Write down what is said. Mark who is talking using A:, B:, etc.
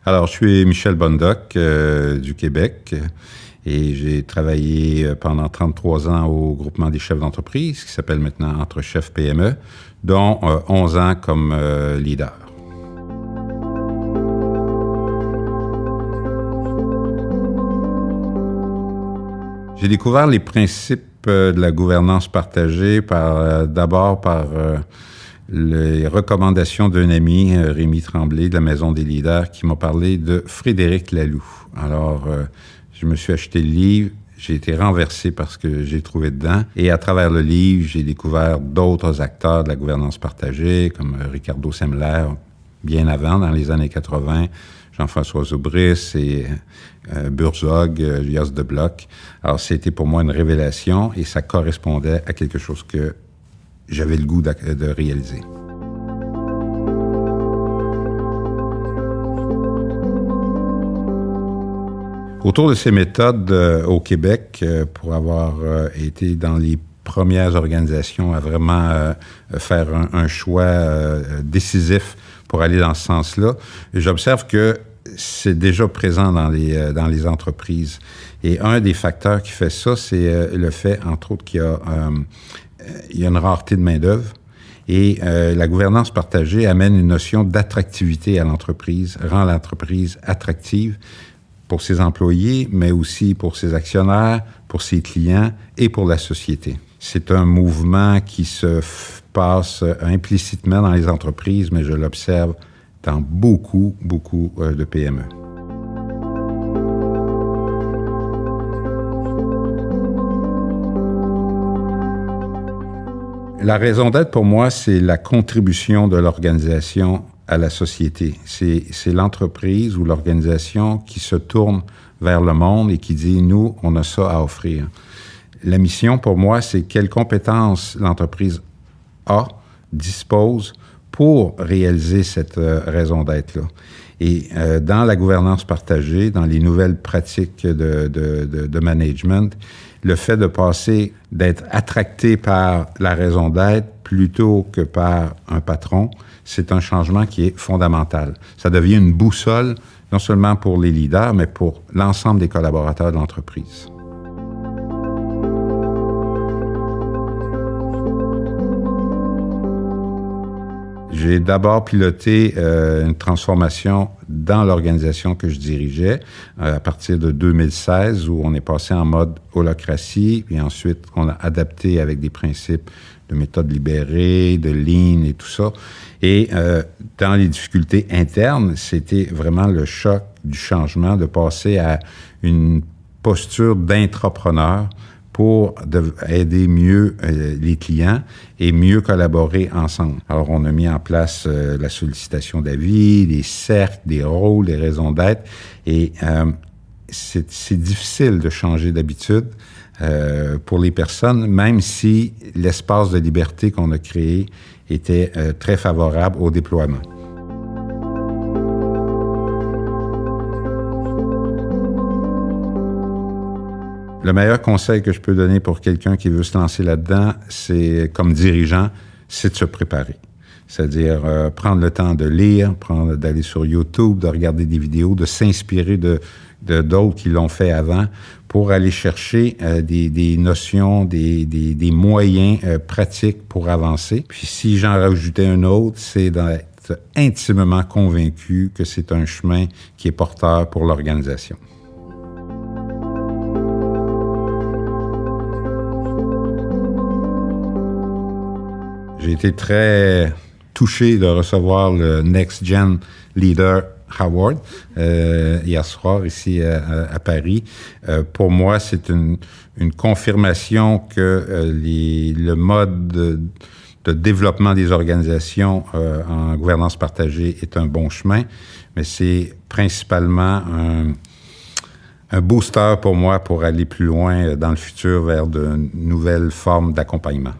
A: Alors, je suis Michel Bondoc du Québec et j'ai travaillé pendant 33 ans au groupement des chefs d'entreprise qui s'appelle maintenant Entre Chefs PME, dont 11 ans comme leader. J'ai découvert les principes de la gouvernance partagée d'abord par les recommandations d'un ami, Rémi Tremblay, de la Maison des leaders, qui m'a parlé de Frédéric Laloux. Alors, je me suis acheté le livre, j'ai été renversé par ce que j'ai trouvé dedans. Et à travers le livre, j'ai découvert d'autres acteurs de la gouvernance partagée, comme Ricardo Semler, bien avant, dans les années 80, Jean-François Zoubris et Burzog, Jos de Bloch. Alors, c'était pour moi une révélation et ça correspondait à quelque chose que j'avais le goût de réaliser. Autour de ces méthodes au Québec, pour avoir été dans les premières organisations à vraiment faire un choix décisif pour aller dans ce sens-là, j'observe que c'est déjà présent dans les entreprises. Et un des facteurs qui fait ça, c'est le fait, entre autres, qu'il y a une rareté de main-d'œuvre. Et la gouvernance partagée amène une notion d'attractivité à l'entreprise, rend l'entreprise attractive pour ses employés, mais aussi pour ses actionnaire, pour ses clients et pour la société. C'est un mouvement qui se passe implicitement dans les entreprises, mais je l'observe dans beaucoup de PME. La raison d'être pour moi, c'est la contribution de l'organisation à la société. C'est l'entreprise ou l'organisation qui se tourne vers le monde et qui dit, nous, on a ça à offrir. La mission pour moi, c'est quelles compétences l'entreprise dispose pour réaliser cette raison d'être-là. Et dans la gouvernance partagée, dans les nouvelles pratiques de management, le fait de passer, d'être attracté par la raison d'être plutôt que par un patron, c'est un changement qui est fondamental. Ça devient une boussole, non seulement pour les leaders, mais pour l'ensemble des collaborateurs de l'entreprise. J'ai d'abord piloté une transformation dans l'organisation que je dirigeais à partir de 2016, où on est passé en mode holacratie, puis ensuite on a adapté avec des principes de méthode libérée, de lean et tout ça. Et dans les difficultés internes, c'était vraiment le choc du changement de passer à une posture d'intrapreneur pour aider mieux les clients et mieux collaborer ensemble. Alors, on a mis en place la sollicitation d'avis, des cercles, des rôles, des raisons d'être. Et c'est difficile de changer d'habitude pour les personnes, même si l'espace de liberté qu'on a créé était très favorable au déploiement. Le meilleur conseil que je peux donner pour quelqu'un qui veut se lancer là-dedans, c'est, comme dirigeant, c'est de se préparer. C'est-à-dire prendre le temps de lire, d'aller sur YouTube, de regarder des vidéos, de s'inspirer de d'autres qui l'ont fait avant pour aller chercher des notions, des moyens pratiques pour avancer. Puis si j'en rajoutais un autre, c'est d'être intimement convaincu que c'est un chemin qui est porteur pour l'organisation. J'ai été très touché de recevoir le Next Gen Leader Award hier soir ici à Paris. Pour moi, c'est une confirmation que le mode de développement des organisations en gouvernance partagée est un bon chemin, mais c'est principalement un booster pour moi pour aller plus loin dans le futur vers de nouvelles formes d'accompagnement.